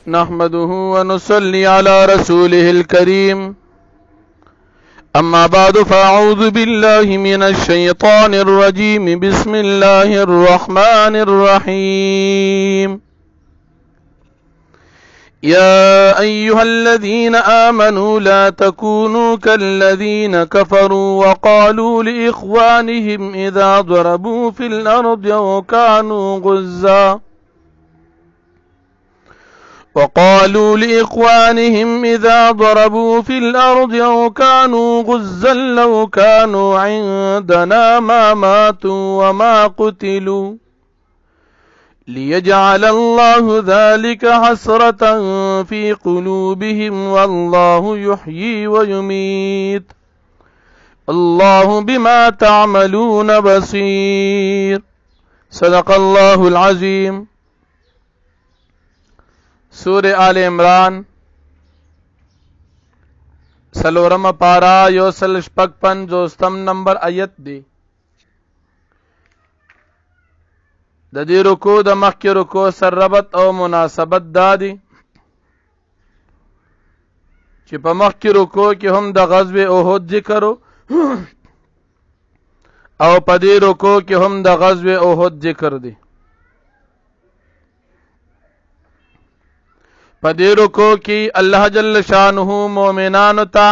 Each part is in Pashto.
نحمده ونصلي على رسوله الكريم أما بعد فأعوذ بالله من الشيطان الرجيم بسم الله الرحمن الرحيم يا أيها الذين آمنوا لا تكونوا كالذين كفروا وقالوا لإخوانهم إذا ضربوا في الأرض أو كانوا غزا لو كانوا عندنا ما ماتوا وما قتلوا ليجعل الله ذلك حسرة في قلوبهم والله يحيي ويميت الله بما تعملون بصير صدق الله العظيم. سورة آل عمران سلورم پارا یوسل شپک پنځوستم نمبر آیت دی. د دې رکوع د مخکې رکوع سره ربط او مناسبت دا دی چې په مخکې رکوع کې هم د غزوه احد ذکر او په دې رکوع کې هم د غزوه احد ذکر دی. په دې رکوع کې الله جل شانه مؤمنانو ته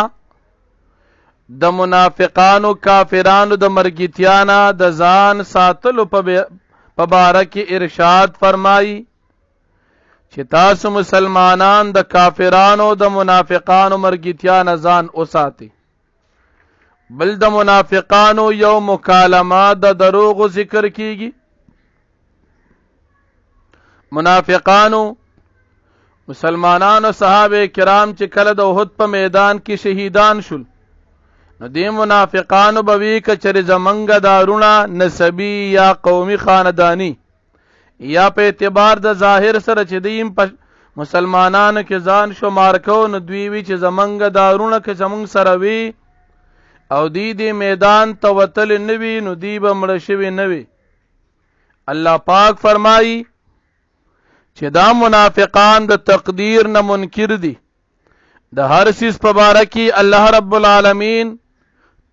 د منافقانو کافرانو د مرګتیانا د ځان ساتلو په باره کې ارشاد فرمایي چې تاسو مسلمانان د کافرانو د منافقانو مرګتیانا ځان وساتئ. بل د منافقانو یو مکالمه د دروغ ذکر کیږي. منافقانو مسلمانانو صحابه کرام چې کله د احد په میدان کې شهیدان شول نو دې منافقانو به وی کچره زمنګ دارونه نسبی یا قومي خاندانی یا په اعتبار د ظاهر سره چې دیم په مسلمانانو کې ځان شمار کو نو دوی وی چې زمنګ دارونه کې زمنګ سره وی او دې میدان ته وتل نوی نو دی به مړ شوی نوی. الله پاک فرمایي چې دا منافقان د تقدیر نه منکر دي. د هر سیس په باره کې الله رب العالمین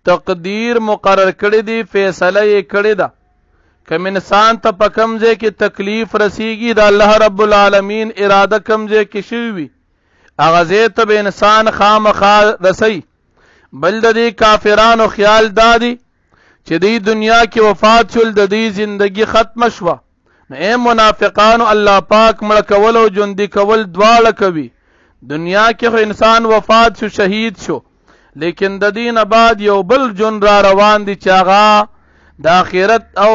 تقدیر مقرر کړی دی، فیصله یې کړی ده. کوم انسان ته په کوم ځای کې تکلیف رسیږي د الله رب العالمین اراده کوم ځای کې شوی وي هغه ځای ته به انسان خامخا رسی. بل د دې کافرانو خیال دا دی چې دې دنیا کې وفات شول د دې زندگی ختم شوه. اے منافقانو الله پاک مړ کول او ژوندي کول دواړه کوي. دنیا کې خو انسان وفات شو شهید شو لیکن د دین بعد یو بل جون را روان دي چې هغه د آخرت او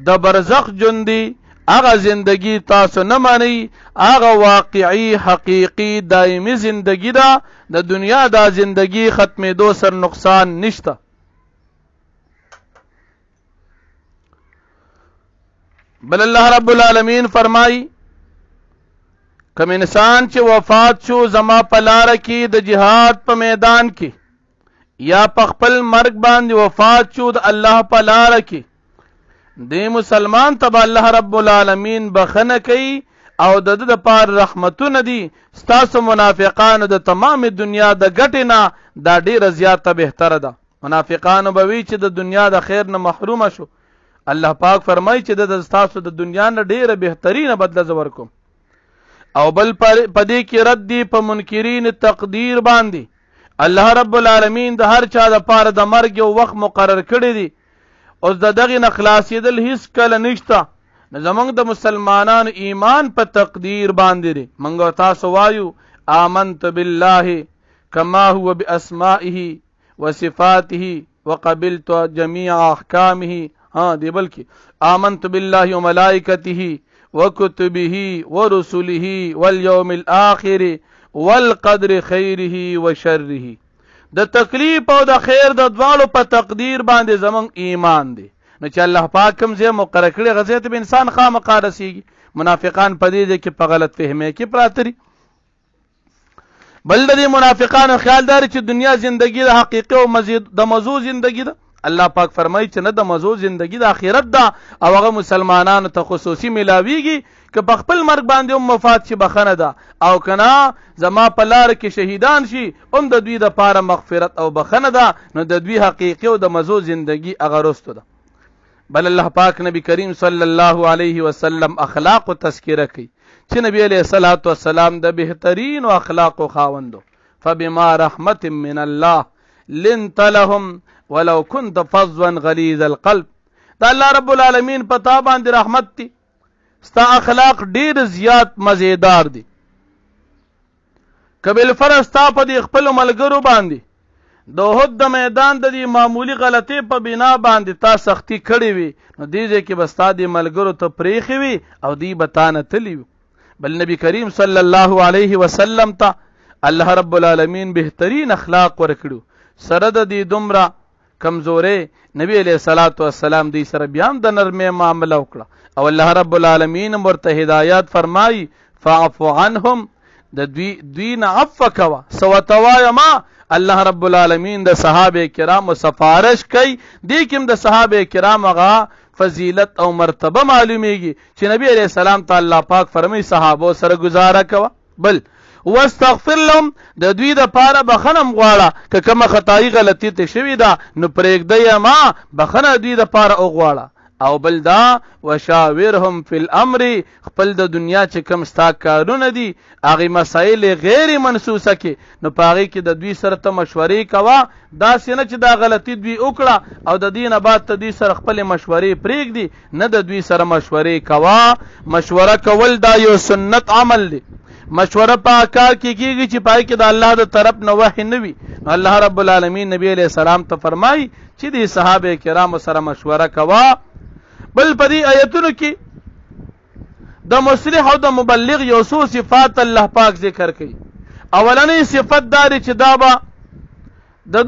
د برزخ جون دي. هغه زندگی تاسو نه مانی، هغه واقعي حقیقی دائمی زندگی ده. د دنیا دا زندگی ختمېدو سر نقصان نشته. بل الله رب العالمین فرمائی کم انسان چې وفات شو زما په لاره کې د جهاد په میدان کې یا په خپل مرګ باندې وفات شو د الله په لاره کې د مسلمان ته الله رب العالمین بخنه کوي او د د پاره رحمتونه دي. ستاسو منافقانو د تمام دنیا د ګټې نه دا ډیره زیاته بهتره ده. منافقانو به وی چې د دنیا د خیر نه محروم شو. الله پاک فرمایي چې د ستاسو د دنیا نه ډیره بهترینه بدله زور کوم. او بل پدې کې رد دی په منکرین تقدیر باندې. الله رب العالمین د هر چا د پاره د مرګ یو وخت مقرر کړی دی. اوس د دغه نه خلاصېدل هیڅ کله نشته. زمونږ د مسلمانانو ایمان په تقدیر باندې دی. موږ تاسو وایو آمنت بالله کما هو باسمائه وصفاته وقبلت جميع احکامه. دی بلکې آمنت بالله وملائکته وكتبه ورسله واليوم الآخر والقدر خیره وشره. د تکلیف او د خیر د دواړو په تقدیر باندې زمون ایمان دی. نو چې الله پاک کوم ځای مقرر کړی غزه ته انسان خامخا رسیږي. منافقان په دې کې په غلط فهمي کې پراته دي. بل د منافقانو خیال دار چې دنیا زندگی د حقیقي او مزید د موضوع زندگی ده. الله پاک فرمایي چې نه د مزو زندگی د آخرت ده او هغه مسلمانانو ته خصوصي ملاویږي که په خپل مرګ باندې هم وفات شي بخنه ده او کنا زما په لار کې شهیدان شي هم د دوی د پاره مغفرت او بخنه ده نو د دوی حقیقي او د مزو زندگی هغه رستو ده. بل الله پاک نبی کریم صلی الله علیه وسلم اخلاق او تذکرہ کوي چې نبی علیہ الصلوۃ والسلام د بهترین او اخلاق او خاوندو فبما رحمت من الله لنت لهم ولو كنت فظا غليظ القلب. دا الله رب العالمین پتا باندې رحمت دي ستا اخلاق ډیر زیات مزیدار دي. قبل فرستا په دې خپل ملګرو باندې د احد د میدان د دې معمولی غلطي په بنا باندې تا سختی کړې وي نو دې ځکه بستا دې ملګرو ته پریخي وي او دې بتانه تلی. بل نبی کریم صلی الله علیه وسلم ته الله رب العالمین بهترین اخلاق ورکړو سره د دې دومره کمزورې نبی علیہ الصلوۃ والسلام دې سره بیا هم د نرمه معامله وکړه او الله رب العالمین ورته هدایت فرمایي فاعف عنهم د دوی نه عفو کوا سوتوایا ما الله رب العالمین د صحابه کرام سفارش کوي دې کوم د صحابه کرام هغه فضیلت او مرتبه معلومیږي چې نبی علیہ السلام تعالی پاک فرمایي صحابه سره گزاره کوا. بل واستغفر لهم د دوی د پاره بخنم غواړه که کومه خدای غلطی ته شوی ده نو پرېږدی ما بخنه دوی د پاره او غواړه. او بل دا وشاورهم فی الامر خپل د دنیا چې کوم ستا کارونه دي هغه مسائل غیر منسوسه کې نو پاره کې د دوی سره ته مشورې کوا دا سینه چې دا غلطی دوی وکړه او د دین بعد ته دوی سره خپل مشورې پرېږدي نه د دوی سره مشورې کوا. مشوره کول دا یو سنت عمل دی. مشوره په کار کې کیږي چې پای کې د الله د طرف نه وحی نه وي نو الله رب العالمین نبی علیہ السلام ته فرمایي چې د صحابه کرام سره مشوره کوا. بل په دې آیتونو کې د مصلح او د مبلغ یو څو صفات الله پاک ذکر کوي. اولنې صفت دار چې دا به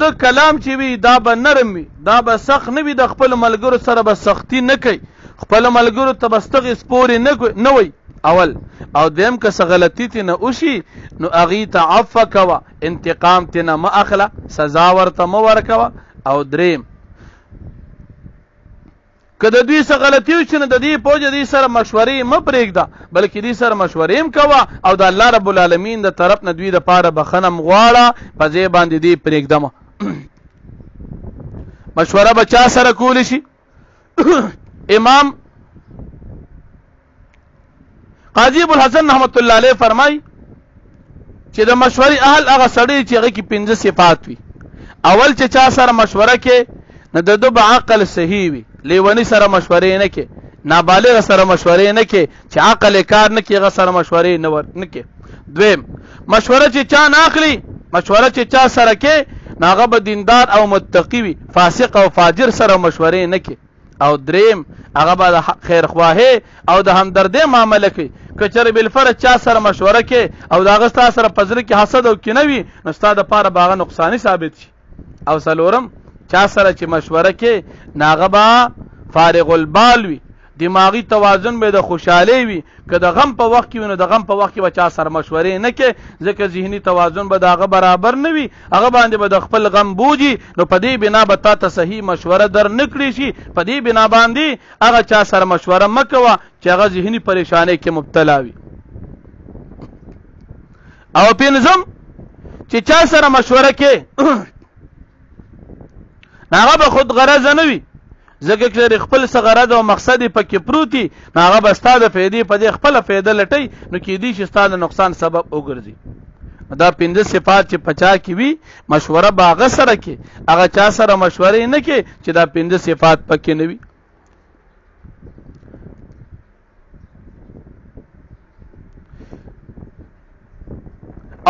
د کلام چې وي دا به نرم وي دا به سخت نه وي د خپل ملګرو سره به سختی نه کوي خپل ملګرو ته بستغ سپوري نه وي اول او دیم که څه غلطی تی نه وشي نو اغي ته عفو کوا انتقام تی نه ما اخلا سزا ورته مو ورکوا. او دریم که د دوی څه غلطي وشي نو د دې پوجا دې سره مشورې م پرېږده بلکې دې سره مشورې هم کوه او د الله رب العالمین د طرف نه دوی د پاره بخنم غواړه په ځای باندې دې پرېږدم. مشوره به چا سره کولی شي؟ امام قاضی ابو الحسن رحمت الله علیه فرمای چې د مشورې اهل هغه سړی چې هغه کې 5 صفات وي. اول چې چا سره مشوره کې نه د دو عقل صحیح وي لیونی سره مشورې نه کې نابالغ سره مشورې نه کې چې عقل کار نه کې هغه سره مشورې نه کې. دویم مشوره چې چا نه اخلي مشوره چې چا سره کې هغه به دیندار او متقی وي فاسق او فاجر سره مشورې نه کې. او دریم هغه به د خیر خواهی او د همدردی معامله کوي کچره بالفرض چا سره مشوره کې او داغه ستا سره پزره کې حسد او کینه وي نو ستا د پاره باغه نقصانی ثابت شي. او سلورم چا سره چې مشوره کې ناغه با فارغ البال وي دماغی توازن به د خوشحالی وي که د غم په وخت کې نو د غم په وخت کې به چا سره مشورې نه کې ځکه ذهني توازن به داغه برابر نه وي هغه باندې به د خپل غم بوجي نو په دې بنا به تا ته صحیح مشوره در نکړي شي. په دې بنا باندې هغه چا سره مشوره مکوه چې هغه ذهني پریشانی کې مبتلا وي. او پنځم چې چا سره مشوره کې هغه به خود غرض نه وي ځکه چې خپل څه غرض او مقصد پکې پروتي هغه به ستا د فایدې په دې خپل فایده لټي نو کې دي چې ستا د نقصان سبب وګرځي. دا 5 صفات چې پچا کې وي مشوره باغ سره کې هغه چا سره مشورې نه کې چې دا 5 صفات پکې نه وي.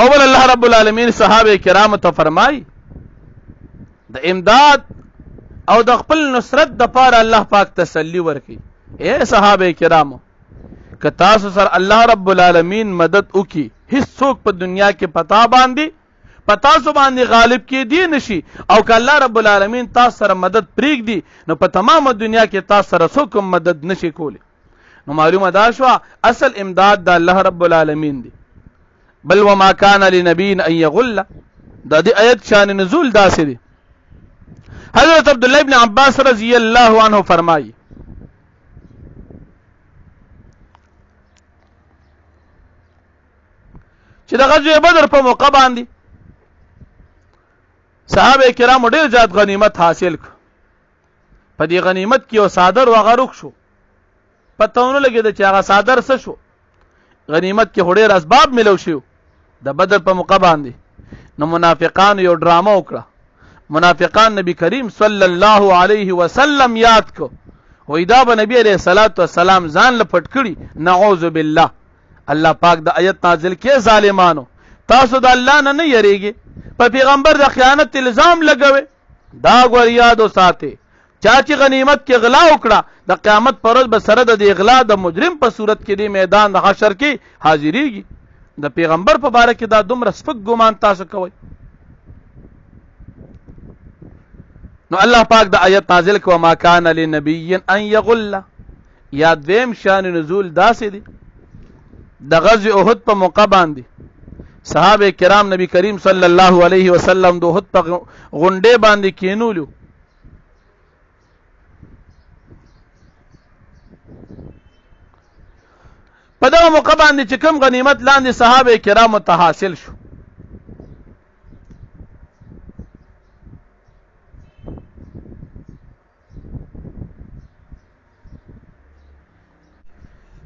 اول الله رب العالمین صحابه کرام ته فرمای د امداد او د خپل نصرت د پاره الله پاک تسلی ورکي. اے صحابه کرامو که تاسو سره الله رب العالمین مدد وکي هیڅ څوک په دنیا کې پتا سو باندې غالب کې دی نشي او که الله رب العالمین تاسو سره مدد پریږدي نو په تمام دنیا کې تاسو سره څوک مدد نشي کولی. نو معلومه دا شو اصل امداد د الله رب العالمین دی. بل وما كان لنبي ان يغل دا دې آیت شان نزول داسې دی حضرت عبداللہ ابن عباس رضی اللہ عنہ فرمائی چې د غزوه بدر په موقع باندې صحابه کرام ډېر زیات غنیمت حاصل کړ. په دې غنیمت کې یو صادر وغروق شو، پته ونه لګېده چې هغه صادر څه شو. غنیمت کې ډېر اسباب ملو شو د بدر په موقع باندې. نو منافقان یو ډرامه وکړه. منافقان نبی کریم صلی الله علیه وسلم یاد کو، وای دا به نبی علیہ الصلوۃ والسلام ځان لپټ کړي. نعوذ بالله. الله پاک د آیت نازل کې ظالمانو تاسو د الله نه یریږي، په پیغمبر د خیانت الزام لګوي. دا ګور یاد وساتئ، چا چې غنیمت کې غلا وکړه د قیامت پر ورځ به سره د غلا د مجرم په صورت کې د میدان د حشر کې حاضرېږي. د پیغمبر په باره کې دا دومره سپک ګمان تاسو کوئ. نو الله پاک د آیت نازل کو ما کان لنبی ان یغل. یا دویم شان نزول داسې دی د غزوه احد په موقع باندې صحابه کرام نبی کریم صلی الله علیه وسلم د احد په غونډې باندې کینولو. په دغه موقع باندې چې کوم غنیمت لاندې صحابه کرامو ته حاصل شو،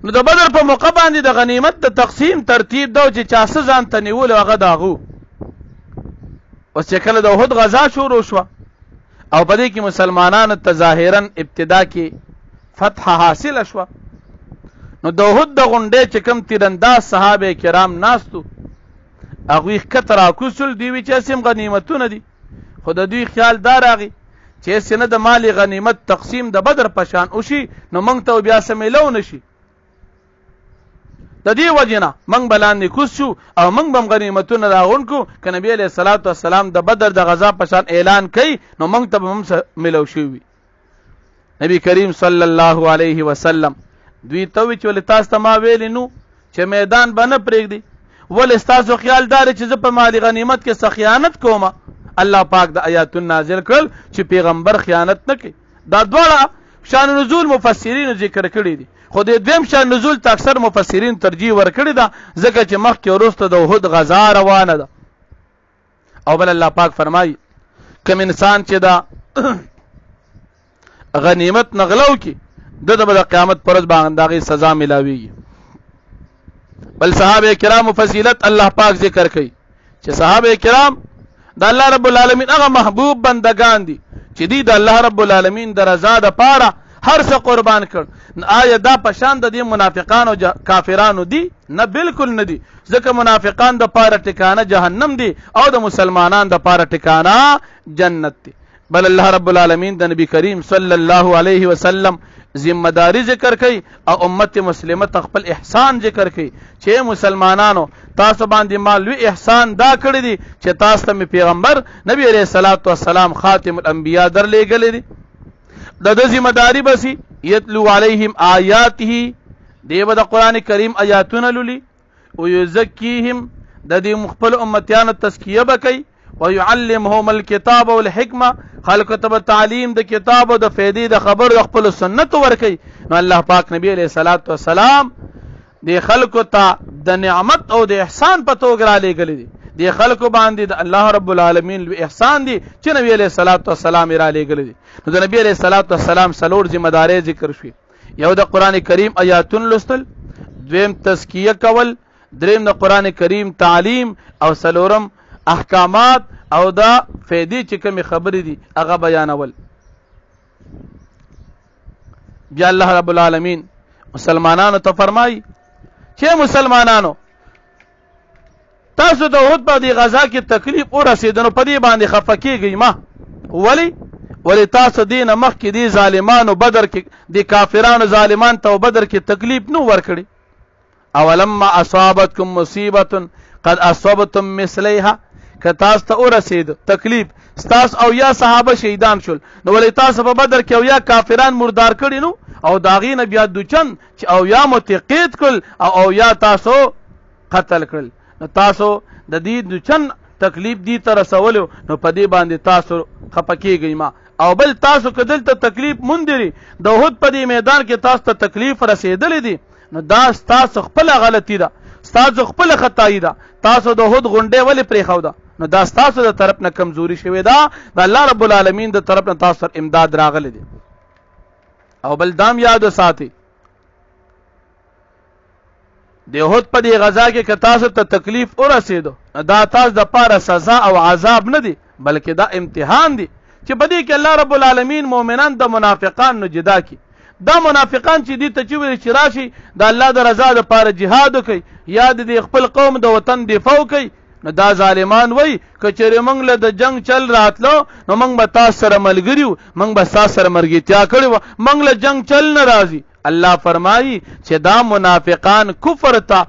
نو د بدر په موقع باندې د غنیمت د تقسیم ترتیب دا چې چا څه ځان ته نیول هغه د هغو. اوس چې کله د احد غزا شروع شوه او په دې کې مسلمانانو ته ظاهرا ابتدا کې فتح حاصله شوه، نو د احد د غونډې چې کوم تیرانداز صحابه کرام ناستو هغوی ښکته راکوسل. دوی وی چې هسې هم غنیمتونه دي، خو د دوی خیال دا راغی چې هسې نه د مال غنیمت تقسیم د بدر په شان وشي نو موږ ته بیا څه میلو نه شي. د دې وجې نه موږ به لاندې کوز شو او موږ به هم غنیمتونه راغونډ کړو. که نبي علیه الصلاة والسلام د بدر د غزا په شان اعلان کوي نو موږ ته به هم میلو شوي وي. نبی کریم صلی الله علیه وسلم دوی ته وی چې ولې تاسو ته ما ویلې نو چې میدان به نه پرېږدي، ولې ستاسو خیال دا دی چې زه په مال غنیمت کې څه خیانت کوم؟ الله پاک د آیاتون نازل کړل چې پیغمبر خیانت نه کوي. دا دواړه شان نزول مفسرین ذکر کړي دي، خو د دویم شان نزول ته اکثر مفسرین ترجیح ورکړي ده ځکه چې مخکې وروسته د احد غزا روانه ده. او بل الله پاک فرمایي کوم انسان چې دا غنیمت نغلو کی د به د قیامت پر ورځ باندې دغه سزا ملاويږي. بل صحابه کرام فضیلت الله پاک ذکر کوي چې صحابه کرام د الله رب العالمین هغه محبوب بندگان دي چې دی د الله رب العالمین د رضا د پاره هر څه قربان کړ. آیا دا پشان د دې منافقانو کافرانو دي؟ نه، بالکل نه دي، ځکه منافقان د پاره ټکانه جهنم دي او د مسلمانان د پاره ټکانه جنت دي. بل الله رب العالمین د نبی کریم صلی الله علیه وسلم ذمہ داری ذکر کوي او امت مسلمه خپل احسان ذکر کوي چې مسلمانانو تاسو باندې مالوی احسان دا کړی دي چې تاسو ته پیغمبر نبی علیہ الصلوۃ والسلام خاتم الانبیاء درلېږلی دي. د دې ذمہ داری بسی یتلو علیہم آیاته، دیو د قران کریم آیاتونه لولي او یزکیهم د دې مخبل امتیانو تزکیه بکي ويعلمهم الكتاب والحکمه، خلق ته تعلیم د کتاب او د فائدې د خبر د خپل سنت ورکي. نو الله پاک نبی علیہ الصلوۃ والسلام د خلق ته د نعمت او د احسان په توګه را لېږلي دي. د خلق باندې د الله رب العالمین لوی احسان دي چې نبی علیہ الصلوۃ والسلام را لېږلي دي. نو د نبی علیہ الصلوۃ والسلام څلور ذمہ داری ذکر شوي، یو د قران کریم آیاتون لوستل، دویم تزکیه کول، دریم د قران کریم تعلیم او څلورم احکامات او دا فائدې چې کومې خبرې دي هغه بیانول. بیا الله رب العالمین مسلمانانو ته فرمایي چې مسلمانانو تاسو د احد په دې غزا کې تکلیف ورسېدنو په دې باندې خفه کېږئ ما، ولی تاسو دین مخکې دي ظالمانو بدر کې د کافرانو ظالمان ته بدر کې تکلیف نو ورکړي. اولما اصابتکم مصیبه قد اصابتم مثلیها، که تاسو ته ورسېد تکلیف ستاسو او یا صحابه شهیدان شول نو ولی تاسو په بدر کې او یا کافران مردار کړي نو او داغې نه بیا دوچن چې او یا متقید کړل او یا تاسو قتل کړل، نو تاسو د دې دوچن تکلیف دي ته رسولو نو په دې باندې تاسو خفه کېږئ ما. او بل تاسو که دلته تکلیف مندري د احد په دې میدان کې تاسو ته تکلیف رسېدلی دي نو دا ستاسو خپله غلطي ده ستاسو خپله خطایي ده تاسو د احد غونډۍ ولې پرېښوده نو دا ستاسو د طرف نه کمزوري شوې ده د الله رب العالمین د طرف نه تاسو سره امداد راغلی دی او بل دام یاد ساتئ د احد په دې غزا کې که تاسو ته تکلیف ورسېدو دا تاسو دپاره سزا او عذاب نه دی بلکې دا امتحان دی چې په دې کې الله رب العالمین مؤمنان د منافقان نه جدا کړي دا منافقان چې دې ته چې ویل چې راشي د الله د رضا دپاره جهاد وکړي یا د خپل قوم د وطن دفاع وکړي نو دا ظالمان وای که چېرې موږ له د جنگ چل راتلو نو موږ به تاسو سره ملګري وو موږ به ستاسو سره مرګتیا کړې وه موږ له جنگ چل نه راځي الله فرمایي چې دا منافقان کفر ته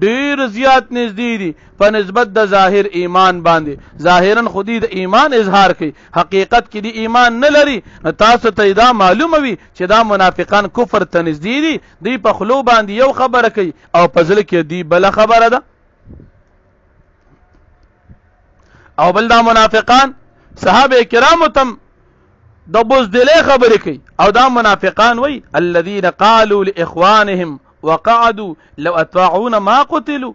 ډیر زیات نږدې دي په نسبت د ظاهر ایمان باندې ظاهرا خودی د ایمان اظهار کوي حقیقت کې د ایمان نه لري تاسو ته دا معلومه وي چې دا منافقان کفر ته نږدې دي دوی په خلو باندې یو خبره کوي او په زړه کې دوی بله خبره ده او بل دا منافقان صحابه کرامو تم د بزدلې خبرې کوي او دا منافقان وای الذين قالوا لاخوانهم وقعدوا لو اطاعونا ما قتلوا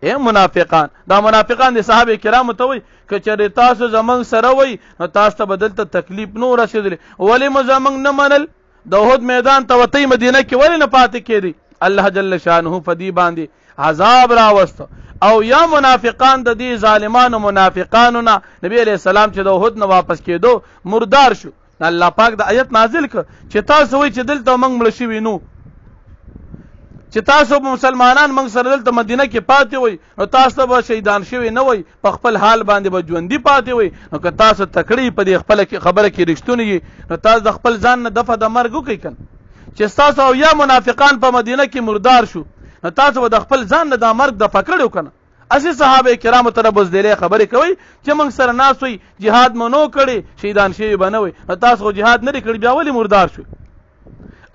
اے منافقان دا منافقان دي صحابه کرامو ته وای که چېرې تاسو زمونږ سره وای نو تاسو ته بدل ته تکلیف نو رسېدلی ولې مو زمونږ نه منل د احد میدان ته وتئ مدینه کې ولې نه پاتې کېدی الله جل شانه په دې باندې عذاب راوسته او یا منافقان د دې ظالمانو منافقانو نه نبی علیہ السلام چې د احد نه واپس کېدو مردار شو الله پاک د آیت نازل کړ چې تاسو وایئ چې دلته موږ مړه شوي نو چې تاسو مسلمانان موږ سره دلته مدینه کې پاتې وئ نو تاسو به شهیدان شوي نه وئ په خپل حال باندې به ژوندي پاتې وئ نو که تاسو تکړه په دې خپله خبره کې رښتونی یي نو تاسو د خپل ځان نه دفع د مرګ وکئ که چې ستاسو او یا منافقان په مدینه کې مردار شو نو تاسو به د خپل ځان نه دا مرګ دفع کړی که نه اسی صحابه کرامو ته بزدلې خبرې کوي چې موږ سره ناست وئ جهاد مو نو کړی شهیدان شوي به نه وئ نو تاسو خو جهاد نه دی کړی بیا ولې مردار شوي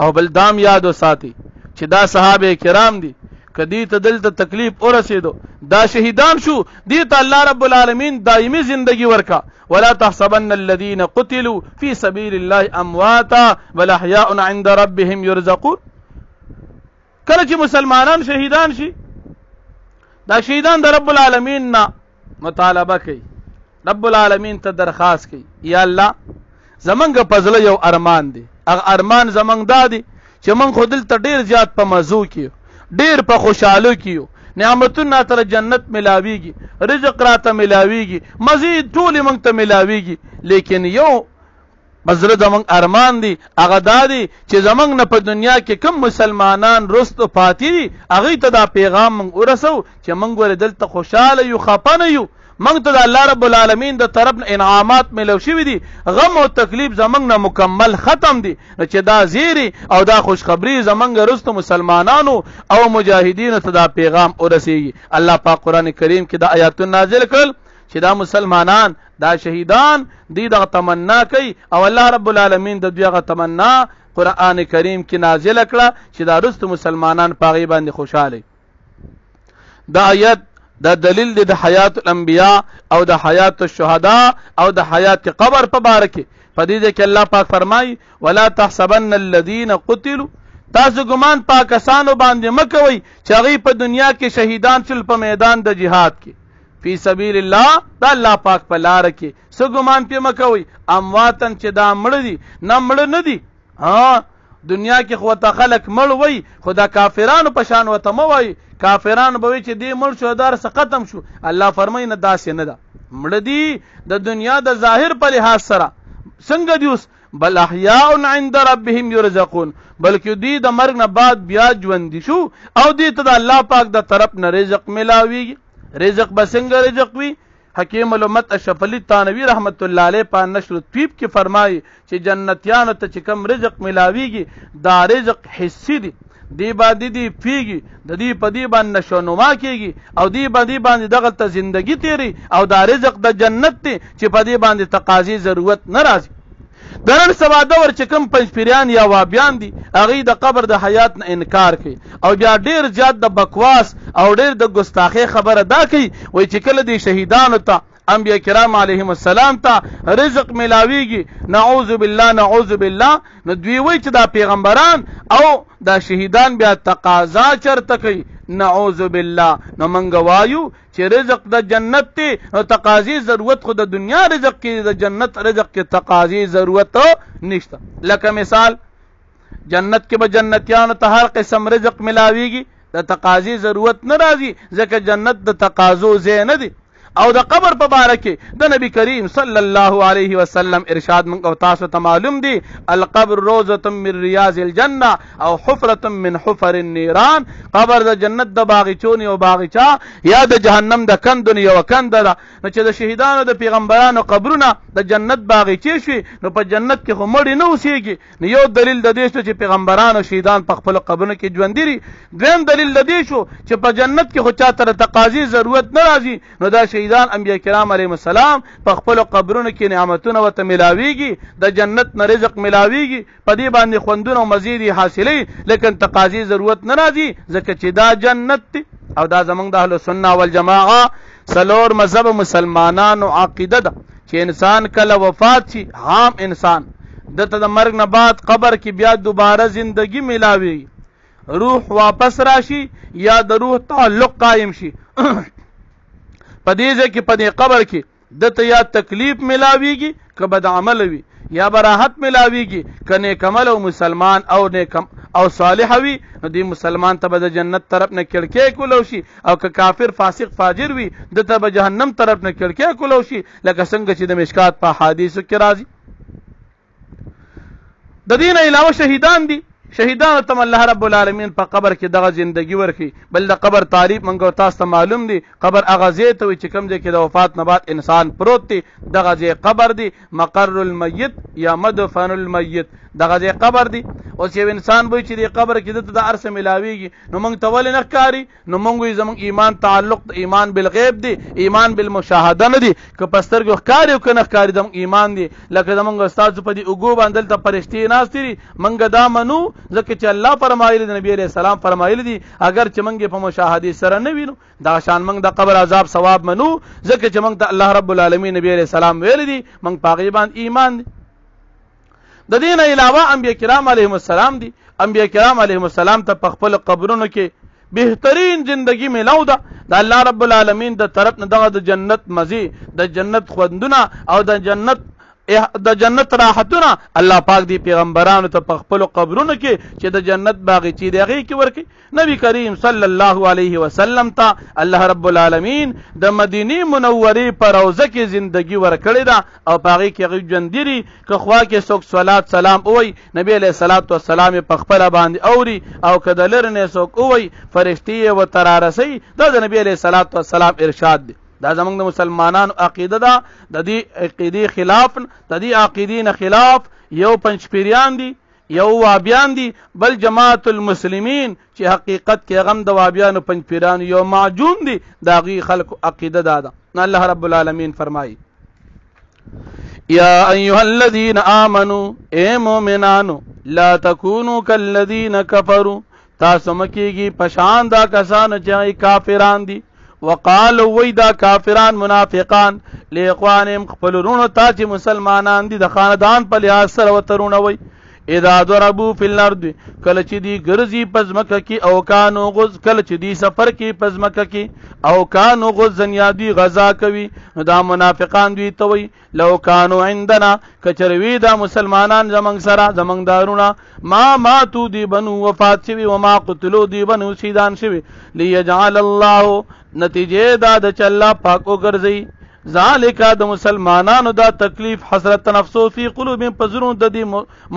او بل دام یاد وساتئ چې دا صحابه کرام دي که دې ته دلته تکلیف ورسېدو دا شهیدان شو دې ته الله رب العالمین دایمي زندگی ورکا ولا تحسبن الذين قتلوا في سبيل الله امواتا بل احياء عند ربهم يرزقون کله چې مسلمانان شهیدان شي دا شهیدان د رب العالمین نه مطالبه کوي رب العالمین ته درخواست کوي یا الله زمونږ په زړه یو ارمان دی هغه ارمان زمونږ دا دی چې موږ خو دلته ډېر زیات په مزو کې ډېر په خوشحالو کې نعمتونه تر جنت ملاویږي رزق راته ملاویږي مزید ټولې موږ ته ملاویږي لیکن یو بزره زمونږ ارمان دی هغه دا دی چې زمونږ نه په دنیا کې کم مسلمانان رستو پاتې دي هغوی ته دا پیغام موږ ورسو چې موږ ولې دلته خوشحاله یو خفه نه یو موږ ته د الله رب العالمین د طرف نه انعامات ملو شوي دي غم او تکلیف زمونږ نه مکمل ختم دي چې دا زیری او دا خوشخبری زمونږ رستو مسلمانانو او مجاهدینو ته دا پیغام ورسیږي الله پاک قرآن کریم کې دا آیاتونه نازل کړل چې دا مسلمانان دا شهیدان دی دغه تمنا کوي او الله رب العالمین د دوی هغه تمنا قرآن کریم کې نازله کړه چې دا رستو مسلمانان په هغې باندې خوشحاله دا آیت دا دلیل دی د حیات الانبیاء او د حیات الشهداء او د حیات قبر په باره کې په دې کې الله پاک فرمایي ولا تحسبن الذين قتلوا تاسو ګمان په کسانو باندې مه کوئ چې هغوی په دنیا کې شهیدان شول په میدان د جهاد کې فی سبیل الله دا الله پاک په لاره کې څه ګمان پې مه کوئ امواتن چې دا مړه دي نه مړه نه دي دنیا کې خو ورته خلک مړ وایي خو دا کافرانو په شان ورته مه وایي کافرانو به وایي چې دې مړ شو دا څه ختم شو الله فرمایي نه داسې نه ده مړه دي د دنیا د ظاهر په لحاظ سره څنګه دي اوس بل احیاء عند ربهم یرزقون بلکې دوی د مرګ نه بعد بیا ژوندي شو او دوی ته د الله پاک د طرف نه رزق ملاویږي رزق به څنګه رزق وي حکیم الامت اشرف علی تانوی رحمت الله علیه په نشر الطیب کې فرمایي چې جنتیانو ته چې کم رزق ملاویږي دا رزق حسي دی دی باندې دی پیږي د دې په دې باندې نشونما کېږي او دی باندې دغلته زندگی تیری او دا رزق د جنت دی چې په دې باندې تقاضي ضرورت نه راځي د نن سبا دور چې کوم پنځپیریان یا وابیان دي هغوی د قبر د حیات نه انکار کوي او بیا ډېر زیات د بکواس او ډېر د ګستاخۍ خبره دا کوي وایي چې کله دې شهیدانو ته انبیاء کرام علیهم السلام ته رزق ملاویږي نعوذ بالله نعوذ بالله نو دوی وایي چې دا پیغمبران او دا شهیدان بیا تقاضا چرته کوي نعوذ بالله نو منګ وایو چې رزق د جنت ته او تقاضي ضرورت خو د دنیا رزق کې د جنت رزق کې تقاضي ضرورت نشته لکه مثال جنت کې به جنتیانو ته هر قسم رزق ملاویږي د تقاضي ضرورت نه راځي ځکه جنت د تقاضو ځای نه دی او د قبر په باره کې د نبی کریم صلی الله علیه وسلم ارشاد موږ او تاسو ته معلوم دی القبر روضة من ریاض الجنه او حفرة من حفر النيران قبر د جنت د باغچونی او باغچا یا د جهنم د کندونی او کند ده نو چې د شهیدانو د پیغمبرانو قبرونه د جنت باغچې شي نو په جنت کې خو مړی نه اوسېږي نو یو دلیل د دې شو چې پیغمبرانو شهیدان په خپل قبرونو کې ژوندي دي دویم دلیل د دې شو چې په جنت کې خو چاته تقاضي ضرورت نه راځي نو دا شهیدان انبیاء کرام علیهم السلام په خپل قبرونو کې نعمتونه وته ملاویږي د جنت نه رزق ملاویږي په دې باندې خوندونه او مزید حاصلې لیکن تقاضي ضرورت نه راځي ځکه چې دا جنت دی او دا زمونږ د اهل سنت والجماعه سلور مذهب مسلمانانو عقیده ده چې انسان کله وفات شي عام انسان دته د مرګ نه بعد قبر کې بیا دوباره زندگی ملاوي روح واپس راشي یا د روح تعلق قائم شي په دې ځکه په دې قبر کې دته یا تکلیف ملاويږي که بد عمل وي یا براحت ملاويږي کنه کمل او مسلمان او نیک او صالح وي نو دی مسلمان ته د جنت طرف نه کړکې کولو شي او که کافر فاسق فاجر وي دته به جهنم طرف نه کړکې کولو شي لکه څنګه چې د مشکات په حدیثو کې راځي د دین علاوه شهیدان دي شهیدانو ته الله رب العالمین په قبر کې دغه زندگی ورکي بل د قبر تعریف منګو تاسو ته معلوم دي قبر هغه ځای ته وي چې کوم ځای کې د وفات نه بعد انسان پروت دی دغه ځای قبر دی مقر المیت یا مدفن المیت دغه ځای قبر دی اوس یو انسان وایي چې د قبر کې د ارسه ملاويږي نو موږ ته ولې نه ښکاري نو موږ زموږ ایمان تعلق د ایمان بالغیب دی ایمان بالمشاهده نه دی که په سترګو ښکاري او که نه ښکاري زموږ ایمان دی لکه زموږ استاد په دې اوږو باندې دلته فرشتې ناستې دي موږ دا منو ځکه چې الله فرمایلی د نبی علیہ السلام فرمایلی دي اگر چې موږ په مشاهده سره نه وینو دا شان موږ د قبر عذاب ثواب منو ځکه چې موږ ته الله رب العالمین نبی علیہ السلام ویل دي موږ په هغې باندې ایمان دي د دین علاوه انبیاء کرام علیهم السلام دي انبیاء کرام علیهم السلام ته په خپل قبرونو کې بهترین زندگی میلاو ده د الله رب العالمین د طرف نه دغه د جنت مزي د جنت خوندونه او د جنت راحتونه الله پاک دی پیغمبرانو ته په خپل قبرونو کې چې د جنت باغچې دی هغې کې ورکړي نبی کریم صلی الله علیه وسلم ته الله رب العالمین د مدینې منورې په روضه کې زندگی ورکړې ده او په هغې کې هغوی ژوندي دي که خوا کې څوک صلات سلام ووایي نبی علیه الصلات وسلام یې په خپله باندې اوري او که د لرې نه څوک ووایي فرشتې یې ورته رارسوي دا د نبی علیه الصلات وسلام ارشاد دی دا زمونږ د مسلمانانو عقیده ده د دې عقیدې خلاف د دې عقیدې نه خلاف یو پنجپیریان دي یو وابیان دي بل جماعت المسلمین چې حقیقت کې غم د وابیانو پنجپیرانو یو معجون دي د هغې خلکو عقیده دا ده الله رب العالمین فرمایي یا ایها الذین آمنوا اے مؤمنانو لا تکونوا کالذین کفروا تاسو مکیږي پشان دا کسان چې کافران دي وقالوا ويدا كافران منافقان لاخوانهم خپلونو ته چې مسلمانان دي د خاندان په لحاظ سره وترونه وي اذا ضربوا في الارض کله چې دی ګرځي پزمکه کې او کانو غز کله چې دی سفر کې پزمکه کې او کانو غزن یا دی غزا کوي نو دا منافقان دوی ته وي لو کانو عندنا کچروي دا مسلمانان زمنګ سره زمنګ دارونه ما ماتو دی بنو وفات شوي وما قتلوا دی بنو شهیدان شوي ليجعل الله نتیجه دا د چلا پاکو ګرځي ذالک د مسلمانانو دا تکلیف حسرت نفسو فی قلوبهم پزرون د دې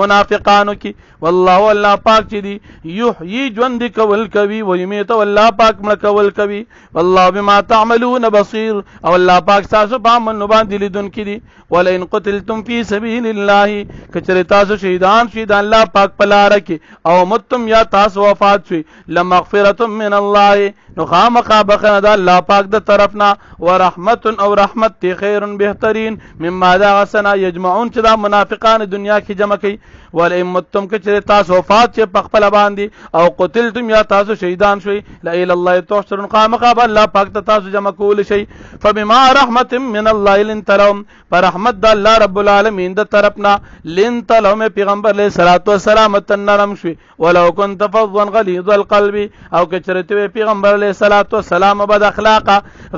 منافقانو کې والله الله پاک چې دی یحیی ژوند کول کوي و یمیت والله پاک مړ کول کوي والله بما تعملون بصیر او الله پاک تاسو په عمل باندې لیدونکي دي ولئن قتلتم فی سبیل الله کچره تاسو شهیدان شي د الله پاک په لاره کې او متم یا تاسو وفات شي لمغفرة من الله نو خامخا بخنه د الله پاک د طرفنا ورحمت او رحمت رحمت تی خیر بهترین مما دا غسنا یجمعون چې دا منافقان دنیا کې جمع کوي ولئن متم که چې تاسو وفات چې په خپل باندې او قتلتم یا تاسو شهیدان شوي لا اله الله تحشرون قامقاب الله پاک ته تاسو جمع کول شي فبما رحمت من الله لنت لهم پر رحمت د الله رب العالمین د طرفنا لنت لهم پیغمبر علیه الصلاۃ والسلام تنرم شوي ولو كنت فظا غليظ القلب او که چرته پیغمبر علیه الصلاۃ والسلام بد اخلاق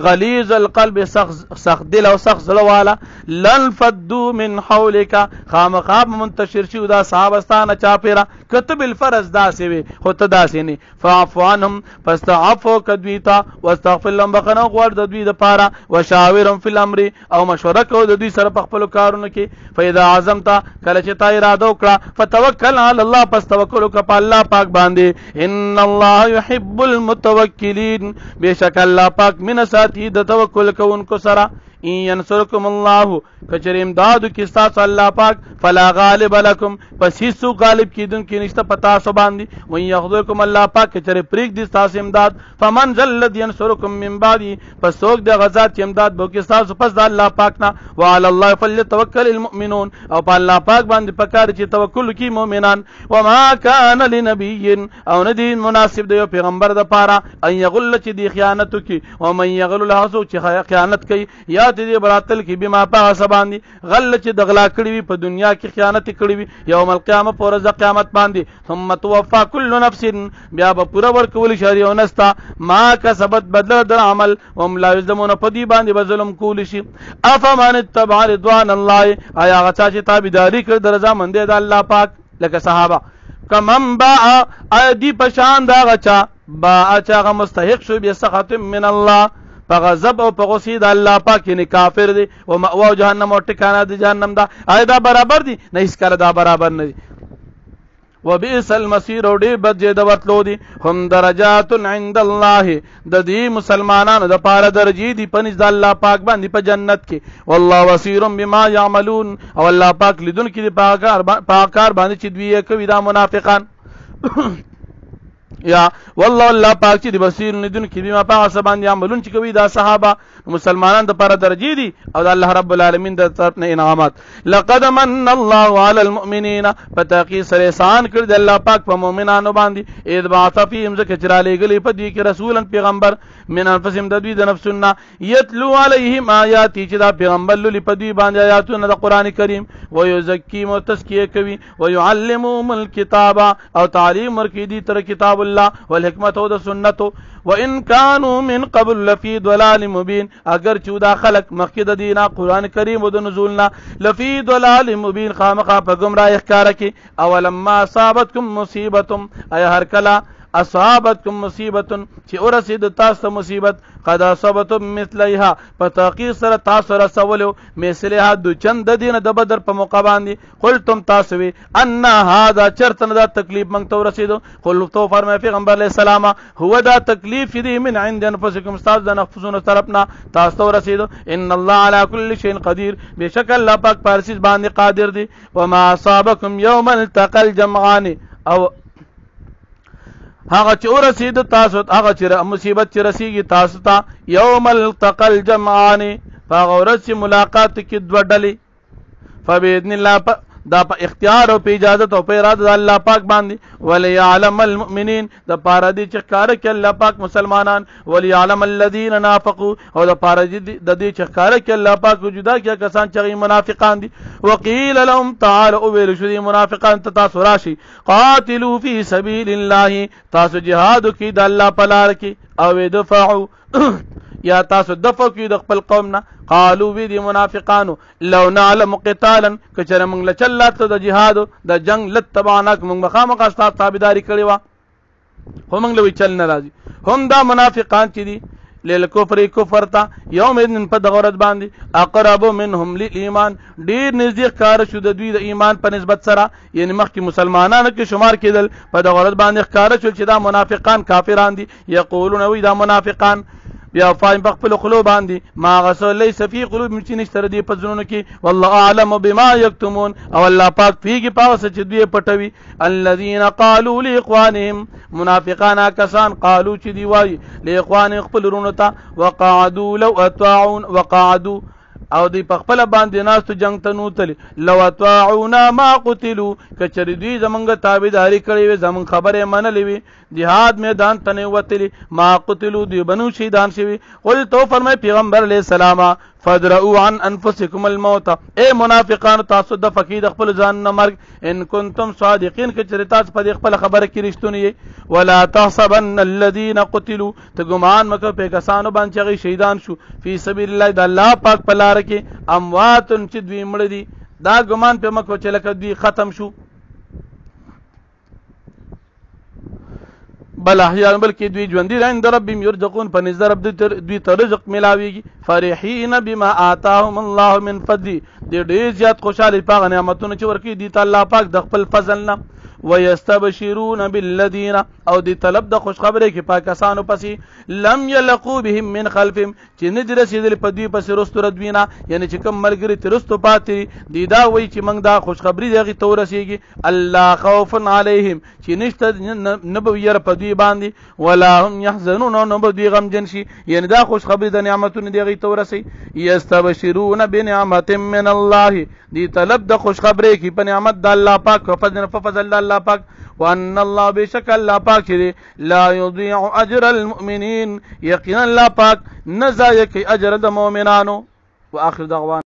غلیظ القلب سخت دل او سخت زړه والا لنفدوا من حولك خامقاب منتشر شو دا صحابستانه چاپیرا کتب الفرض داسې وي خو ته داسې نه فاعفو عنهم فاستعفوا کدویتا واستغفر لهم بخنه غوړ د دوی د پاره وشاورهم فی الامر او مشوره کو د دوی سره په خپل کارونو کې فاذا عزمت کله چې تا اراده وکړه فتوکل علی الله پس توکل وکړه په الله پاک باندې ان الله يحب المتوکلین بشک الله پاک من ساتي د توکل کوونکو سره ان ينصركم الله کچر امداد کی استاس الله پاک فلا غالب لكم پس هیڅ غالب کیدون کی نشته پتا سو باندې وان يخذكم الله پاک کچر پریک دي استاس امداد فمن ذل الذي ينصركم من بعد پس څوک د غزات امداد بو کی استاس پس د الله پاک نه وعلى الله فليتوكل المؤمنون او په الله پاک باندې پکار چې توکل کی مؤمنان وما كان لنبي او ندی مناسب دی پیغمبر د پاره ان يغل چې دی خیانت کی او من يغل له سو چې خیانت کوي یا دې براتل کې بما پاس باندې غل چې دغلا کړی وي په دنیا کې خیانت کړی وي یوم القیامت پر ورځ قیامت باندې ثم توفى كل نفس بیا به پوره ورکول شری او نستا ما کسبت بدل در عمل هم لا یظلمون په دې باندې به ظلم کول شي افمن اتبع رضوان الله آیا غچا چې تابعداري کړ درځه مند د الله پاک لکه صحابه کمن باع ادي پشان دا غچا باع چا مستحق شو بیا سخط من الله فغضب او پغوسی د الله پاک نه کافر دي او مأوا جهنم او ټکانه د جهنم دا ایدا برابر دي نه اس کله دا برابر نه دي وبئس المصير او ډیر بد د ورتلو دي هم درجات عند الله د دې مسلمانانو د پاره درجې دي پنځ د الله پاک باندې په جنت کې والله بصير بما يعملون او الله پاک لیدون کې پاکار باندې چې دوی کوي دا منافقان یا والله الله پاک چې د بصیر ندون کې بما پاک سبحان یعملون چې کوي دا صحابه مسلمانان د پر درجې دي او د الله رب العالمین د طرف نه انعامات لقد من الله على المؤمنين فتاقي سره احسان کړ د الله پاک په مؤمنانو باندې اذ بعث فيهم ذکر چرالې غلي په دې کې رسولن پیغمبر من انفسهم د دوی د نفسنا يتلو عليهم آیات چې دا پیغمبر لولي په دوی باندې آیاتونه د قران کریم ويزکیم او تزکیه کوي ويعلمهم الكتاب او تعلیم ورکړي دي تر کتاب الله والحکمت او د سنت وان كانوا من قبل لفي ضلال مبين اگر چودا خلق مخکې د دینه قران کریم او د نزولنا لفي ضلال مبين خامخا په گمراه ښکارا کې اولما اصابتكم مصیبه اي هر کلا اصابتكم مصیبه چې ورسید تاسو مصیبت قد اصابتم مثلها فتاقي سره تاسو رسولو مثلها د چند دینه د بدر په موقع باندې قلتم تاسو وی ان هذا چرتن دا تکلیف مونږ ته ورسیدو قل تو فرمای پیغمبر علیه السلام هو دا تکلیف دی من عند انفسکم استاد د نفسونو طرفنا تاسو ورسیدو ان الله على كل شيء قدير بشک الله پاک پارسیز باندې قادر دی وما اصابكم يوم التقى الجمعان او هغه چې ورسید تاسو هغه چې مصیبت چې رسیږي تاسو ته یوم التقى الجمعان هغه ورځ ملاقات کې دوه ډلې فباذن الله دا په اختیار او په اجازه او په اراده د الله پاک باندې وليعلم المؤمنين د پاره دي چې کار کوي الله پاک مسلمانان وليعلم الذين نافقوا او د پاره دي د دې چې کار کوي الله پاک جدا کیا کسان چې منافقان دي وقيل لهم تعالوا ويل شو دي منافقان تاسو راشي قاتلوا في سبيل الله تاسو جهاد کوي د الله په لار کې او دفعوا یا تاسو دفع کوي د خپل قوم نه قالوا وی دي منافقانو لو نعلم قتالا کچره موږ له چلاته د جهاد د جنگ لتبعناک موږ مخامخ استاد تابعداري کړی وا هم موږ له چل نه راځي هم دا منافقان چې دي للکفر کفر تا یوم اذن په دغورت باندې اقرب منهم للایمان ډیر نزدیک کار شو د دوی د ایمان په نسبت سره یعنی مخکې مسلمانانو کې شمار کېدل په دغورت باندې کار شو چې دا منافقان کافران دي یقولون وی دا منافقان بأفواههم په خپلو خولو باندې ما هغه څه لیس فی قلوبهم چې نشته د دوی په زړونو کې والله اعلم بما یکتمون او الله پاک پوهېږي په هغه څه چې دوی پټوي الذین قالوا لاخوانهم منافقان کسان قالو چې دی وایي لاخوانهم خپل وروڼو ته وقعدوا لو اطاعون وقعدوا او دی په خپل باندې ناستو جنگ ته نوتلی لو اطاعونا ما قتلوا کچری دوی زمونږ تابعداري کړې وي زمونږ خبرې منلې وي جهاد میدان ته نه وتلی ما قتلوا دوی بنو شهیدان شوي قل تو فرمای پیغمبر علیه السلام فادرؤوا عن انفسکم الموت اے منافقان تاسو د فقید خپل ځان نه مرګ ان کنتم صادقین کچری تاسو په خپل خبره کې رښتونی ولا تحسبن الذين قتلوا تګمان مکه په کسانو باندې چې شهیدان شو فی سبیل الله د الله پاک په لار کې اموات چې دوی مړ دي دا ګمان په مکه چې لکه دوی ختم شو بل احیان بلکې دوی ژوندي دي عند ربهم يرزقون په نظر دوی ته رزق ملاويږي فرحين بما آتاهم الله من فضل دې ډېر زیات خوشاله په نعمتونو چې ورکړي دي ته الله پاک د خپل فضل نه ويستبشرون بالذين او دي طلب د خوش خبره کې پاکستانو پسې لم يلقوا بهم من خلفهم چې نه درسیدل په دوی پسې رستو ردوینا یعنی چې کوم ملګری ترستو پاتې دي دا وایي چې موږ دا خوش خبري دغه تورسیږي الله خوف عليهم چې نشته نبویر په دوی باندې ولا هم يحزنون نو به دوی غمجن شي یعنی دا خوش خبري د نعمتونو دغه تورسي يستبشرون بنعمت من الله دي طلب د خوش خبره کې په نعمت د الله پاک او په فضل الله پاک وان الله بشک الله پاک چې لا يضيع اجر المؤمنين یقینا الله پاک نه ضایع کوي اجر د مؤمنانو واخر دعوانا